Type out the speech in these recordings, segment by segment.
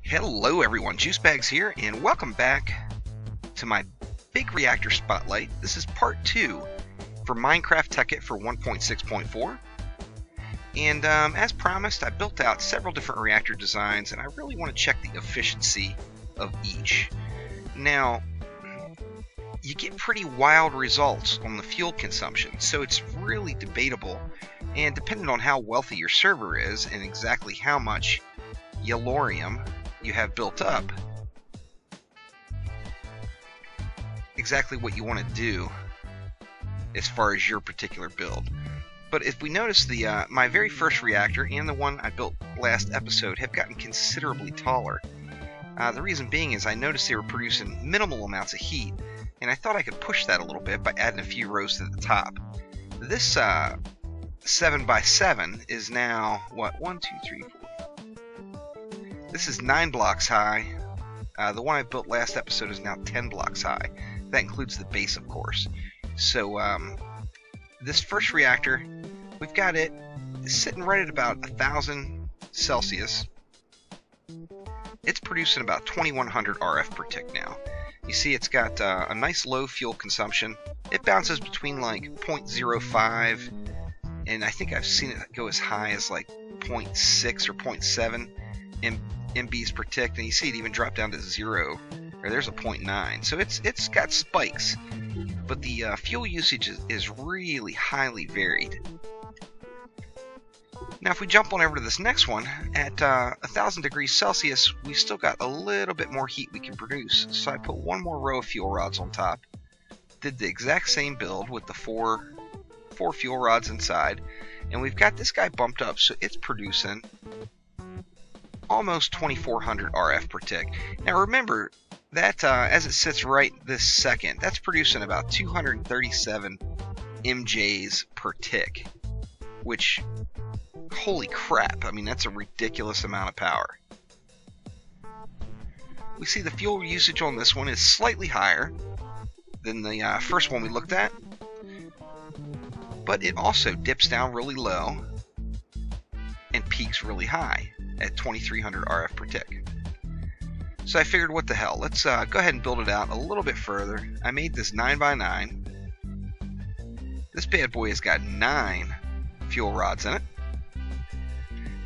Hello everyone, Juicebags here, and welcome back to my Big Reactor Spotlight. This is part 2 for Minecraft Tekkit for 1.6.4. And as promised, I built out several different reactor designs, and I really want to check the efficiency of each. Now, you get pretty wild results on the fuel consumption, so it's really debatable, and depending on how wealthy your server is and exactly how much yellorium you have built up, exactly what you want to do as far as your particular build. But if we notice, my very first reactor and the one I built last episode have gotten considerably taller. The reason being is I noticed they were producing minimal amounts of heat, and I thought I could push that a little bit by adding a few rows to the top. This 7x7 is now, what, 1, 2, 3, 4. This is 9 blocks high. The one I built last episode is now 10 blocks high. That includes the base, of course. So this first reactor, we've got it sitting right at about 1,000 Celsius. It's producing about 2100 RF per tick now. You see it's got a nice low fuel consumption. It bounces between like 0.05 and I think I've seen it go as high as like 0.6 or 0.7 MBs per tick, and you see it even drop down to 0, or there's a 0.9. So it's got spikes, but the fuel usage is really highly varied. Now if we jump on over to this next one, at 1,000 degrees Celsius, we've still got a little bit more heat we can produce. So I put one more row of fuel rods on top, did the exact same build with the four fuel rods inside, and we've got this guy bumped up, so it's producing almost 2400 RF per tick. Now remember that as it sits right this second, that's producing about 237 MJs per tick, which, holy crap, I mean, that's a ridiculous amount of power. We see the fuel usage on this one is slightly higher than the first one we looked at, but it also dips down really low and peaks really high at 2300 RF per tick. So I figured, what the hell, let's go ahead and build it out a little bit further. I made this 9x9. This bad boy has got 9 fuel rods in it.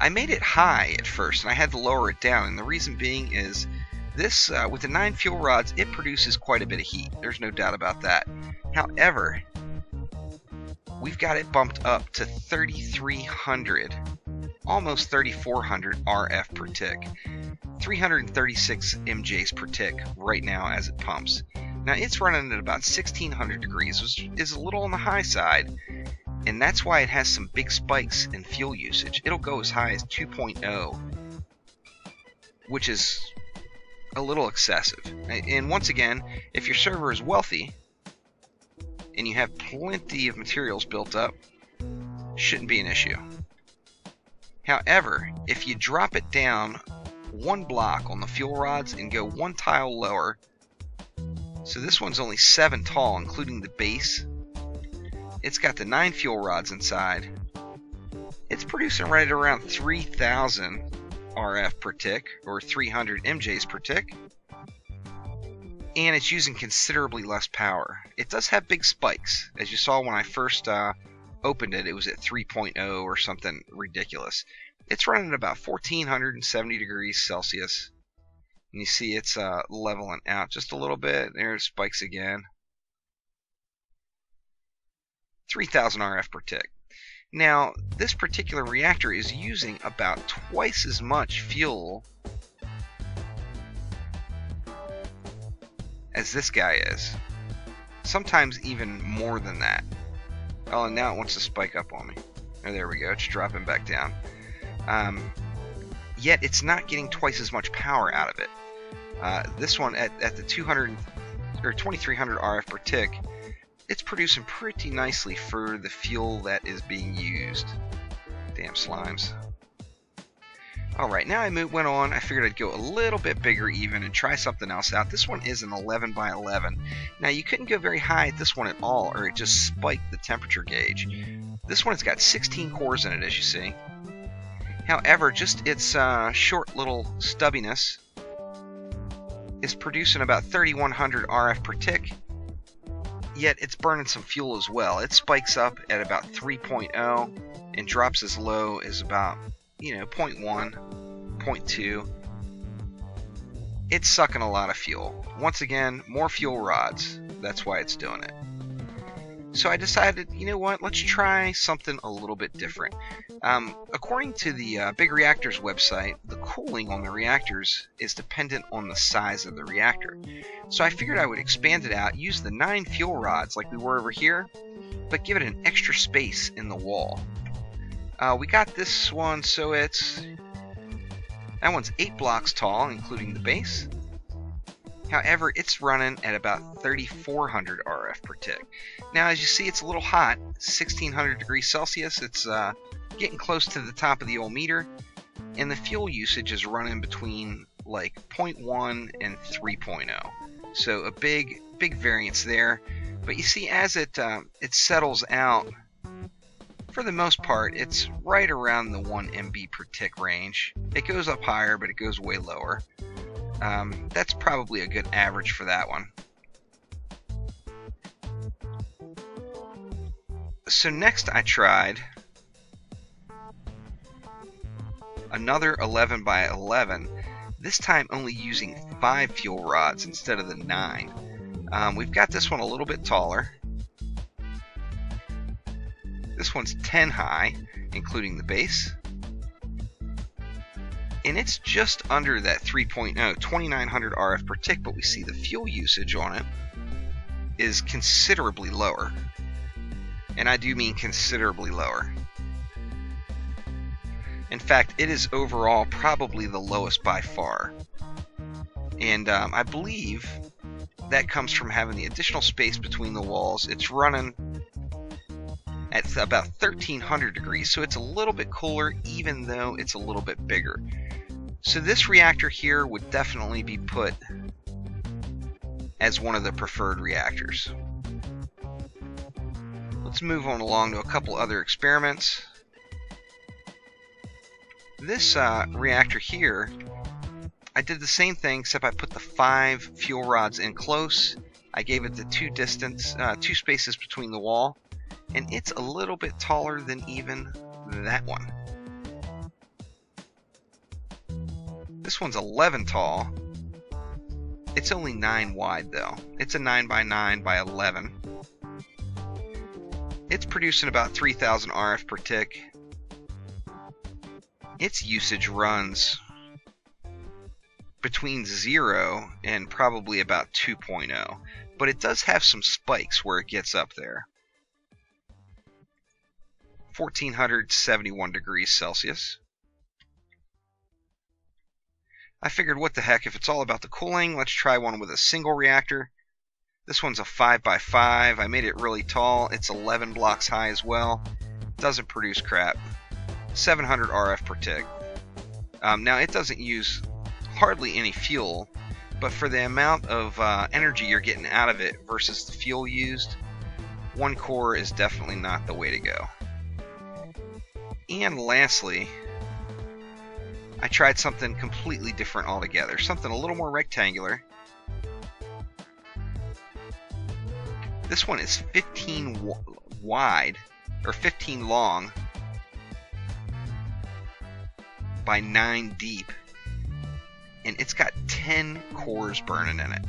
I made it high at first, and I had to lower it down, and the reason being is this, with the 9 fuel rods, it produces quite a bit of heat. There's no doubt about that. However, we've got it bumped up to 3,300, almost 3,400 RF per tick, 336 MJs per tick right now as it pumps. Now it's running at about 1,600 degrees, which is a little on the high side, and that's why it has some big spikes in fuel usage. It'll go as high as 2.0, which is a little excessive. And once again, if your server is wealthy and you have plenty of materials built up, shouldn't be an issue. However, if you drop it down 1 block on the fuel rods and go 1 tile lower, so this one's only 7 tall including the base, it's got the 9 fuel rods inside, it's producing right around 3,000 RF per tick, or 300 MJs per tick, and it's using considerably less power. It does have big spikes. As you saw when I first opened it, it was at 3.0 or something ridiculous. It's running at about 1,470 degrees Celsius, and you see it's leveling out just a little bit. There's spikes again. 3,000 RF per tick. Now, this particular reactor is using about twice as much fuel as this guy is. Sometimes even more than that. Oh, and now it wants to spike up on me. Oh, there we go. It's dropping back down. Yet it's not getting twice as much power out of it. This one at the 200 or 2300 RF per tick, it's producing pretty nicely for the fuel that is being used. Damn slimes. Alright, now I went on. I figured I'd go a little bit bigger even and try something else out. This one is an 11x11. Now you couldn't go very high at this one at all, or it just spiked the temperature gauge. This one has got 16 cores in it, as you see. However, just its short little stubbiness is producing about 3100 RF per tick, yet it's burning some fuel as well. It spikes up at about 3.0 and drops as low as about 0.1, 0.2. It's sucking a lot of fuel. Once again, more fuel rods. That's why it's doing it. So I decided, you know what, let's try something a little bit different. According to the Big Reactors website, the cooling on the reactors is dependent on the size of the reactor. So I figured I would expand it out, use the 9 fuel rods like we were over here, but give it an extra space in the wall. We got this one, so that one's 8 blocks tall, including the base. However, it's running at about 3400 RF per tick. Now, as you see, it's a little hot, 1600 degrees Celsius. It's getting close to the top of the old meter, and the fuel usage is running between like 0.1 and 3.0. So a big variance there. But you see, as it settles out, for the most part, it's right around the 1 MB per tick range. It goes up higher, but it goes way lower. That's probably a good average for that one. So next I tried another 11 by 11, this time only using 5 fuel rods instead of the 9. We've got this one a little bit taller. This one's 10 high, including the base. And it's just under that 3.0, 2900 RF per tick, but we see the fuel usage on it is considerably lower. And I do mean considerably lower. In fact, it is overall probably the lowest by far. And I believe that comes from having the additional space between the walls. It's running at about 1300 degrees, so it's a little bit cooler even though it's a little bit bigger. So this reactor here would definitely be put as one of the preferred reactors. Let's move on along to a couple other experiments. This reactor here, I did the same thing except I put the 5 fuel rods in close. I gave it the 2 spaces between the wall, and it's a little bit taller than even that one. This one's 11 tall. It's only 9 wide though. It's a 9 by 9 by 11. It's producing about 3000 RF per tick. Its usage runs between 0 and probably about 2.0, but it does have some spikes where it gets up there. 1471 degrees Celsius. I figured, what the heck, if it's all about the cooling, let's try one with a single reactor. This one's a 5 by 5. I made it really tall. It's 11 blocks high as well. Doesn't produce crap. 700 RF per tick. Now, it doesn't use hardly any fuel, but for the amount of energy you're getting out of it versus the fuel used, 1 core is definitely not the way to go. And lastly, I tried something completely different altogether, something a little more rectangular. This one is 15 wide, or 15 long, by 9 deep, and it's got 10 cores burning in it.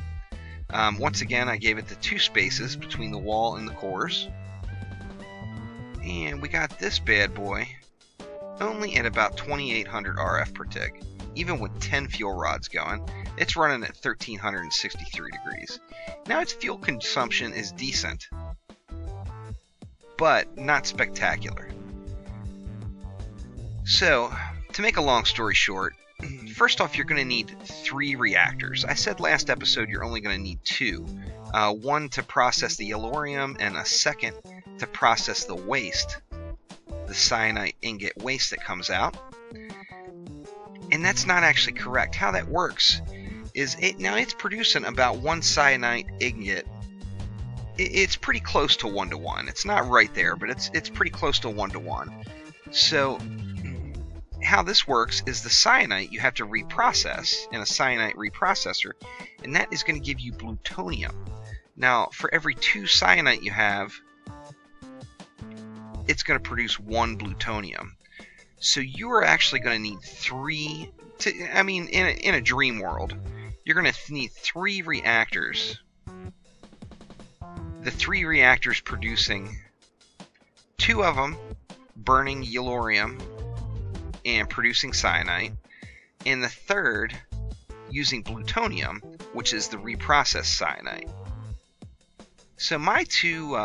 Once again, I gave it the 2 spaces between the wall and the cores, and we got this bad boy only at about 2800 RF per tick. Even with 10 fuel rods going, it's running at 1363 degrees. Now, its fuel consumption is decent, but not spectacular. So, to make a long story short, first off, you're going to need 3 reactors. I said last episode you're only going to need 2. One to process the yellorium and a second to process the waste, the cyanide ingot waste that comes out. And that's not actually correct. How that works is it's producing about 1 cyanide ingot. It's pretty close to 1-to-1. It's not right there, but it's pretty close to 1-to-1. So how this works is the cyanite you have to reprocess in a cyanite reprocessor, and that is going to give you plutonium. Now, for every 2 cyanite you have, it's going to produce 1 plutonium. So you are actually going to need 3. In a dream world, you're going to need 3 reactors. The 3 reactors producing 2 of them burning yellorium and producing cyanite, and the 3rd using plutonium, which is the reprocessed cyanite. So my 2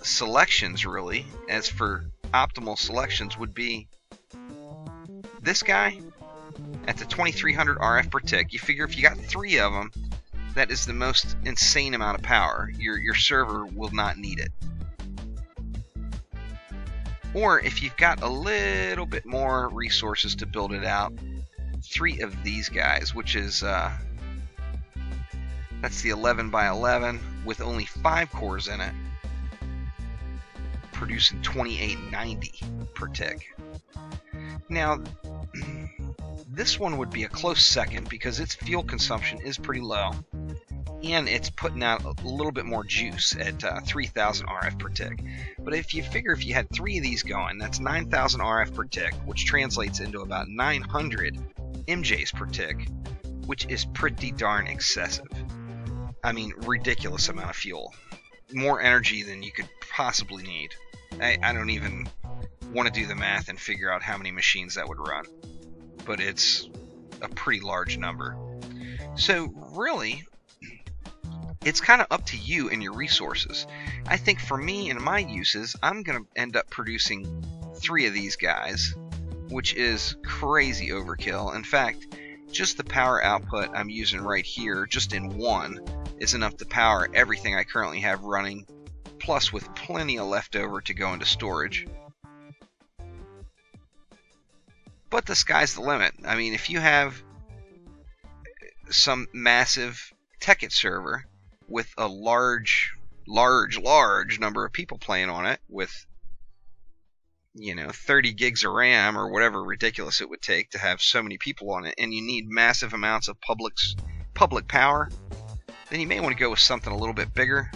selections, really, as for optimal selections, would be this guy at the 2300 RF per tick. You figure if you got 3 of them, that is the most insane amount of power. Your server will not need it. Or if you've got a little bit more resources to build it out, 3 of these guys, which is that's the 11 by 11 with only 5 cores in it, producing 2890 per tick. Now, this one would be a close second because its fuel consumption is pretty low, and it's putting out a little bit more juice at 3000 RF per tick. But if you figure if you had 3 of these going, that's 9000 RF per tick, which translates into about 900 MJs per tick, which is pretty darn excessive. I mean, ridiculous amount of fuel. More energy than you could possibly need. I don't even want to do the math and figure out how many machines that would run, but it's a pretty large number. So really, it's kind of up to you and your resources. I think for me and my uses, I'm going to end up producing 3 of these guys, which is crazy overkill. In fact, just the power output I'm using right here, just in one, is enough to power everything I currently have running, plus with plenty of leftover to go into storage. But the sky's the limit. I mean, if you have some massive Tekkit server with a large number of people playing on it, with 30 gigs of RAM or whatever ridiculous it would take to have so many people on it, and you need massive amounts of public power, then you may want to go with something a little bit bigger.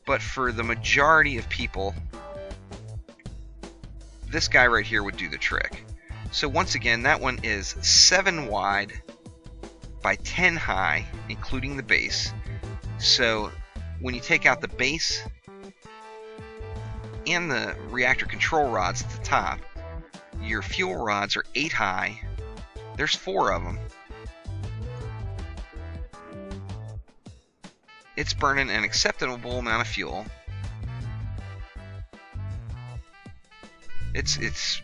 But for the majority of people, this guy right here would do the trick. So once again, that one is 7 wide by 10 high, including the base. So when you take out the base and the reactor control rods at the top, your fuel rods are 8 high. There's 4 of them. It's burning an acceptable amount of fuel. It's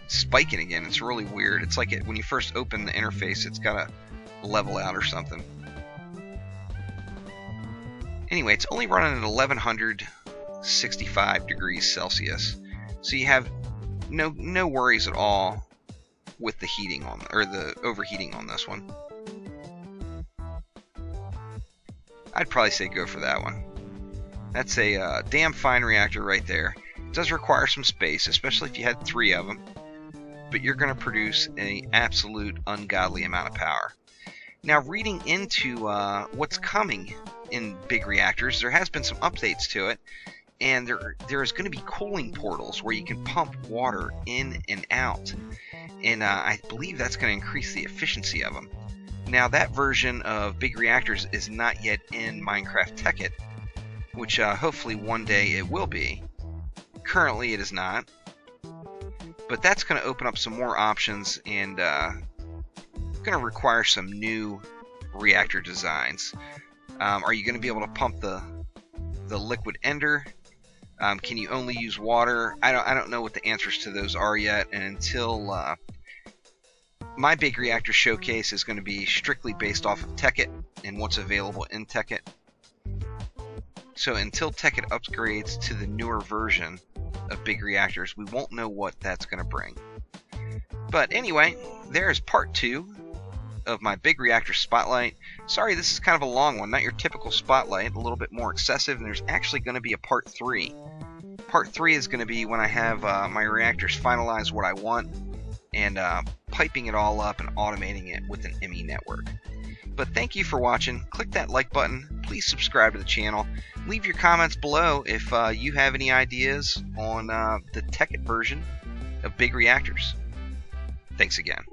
spiking again. It's really weird. It's like when you first open the interface, it's got to level out or something. Anyway, it's only running at 1165 degrees Celsius, so you have no worries at all with the heating or the overheating on this one. I'd probably say go for that one. That's a damn fine reactor right there. It does require some space, especially if you had 3 of them, but you're going to produce an absolute ungodly amount of power. Now, reading into what's coming in Big Reactors, there has been some updates to it, and there is going to be cooling portals where you can pump water in and out, and I believe that's going to increase the efficiency of them. Now, that version of Big Reactors is not yet in Minecraft Tekkit, which hopefully one day it will be. Currently it is not, but that's going to open up some more options and going to require some new reactor designs. Are you going to be able to pump the liquid ender? Can you only use water? I don't know what the answers to those are yet, and until my Big Reactor showcase is going to be strictly based off of Tekkit and what's available in Tekkit. So until Tekkit upgrades to the newer version of Big Reactors, we won't know what that's going to bring. But anyway, there's part 2 of my Big Reactor Spotlight. Sorry, this is kind of a long one, not your typical Spotlight, a little bit more excessive, and there's actually going to be a part 3. Part 3 is going to be when I have my reactors finalize what I want, and piping it all up and automating it with an ME network. But thank you for watching. Click that like button. Please subscribe to the channel. Leave your comments below if you have any ideas on the Tekkit version of Big Reactors. Thanks again.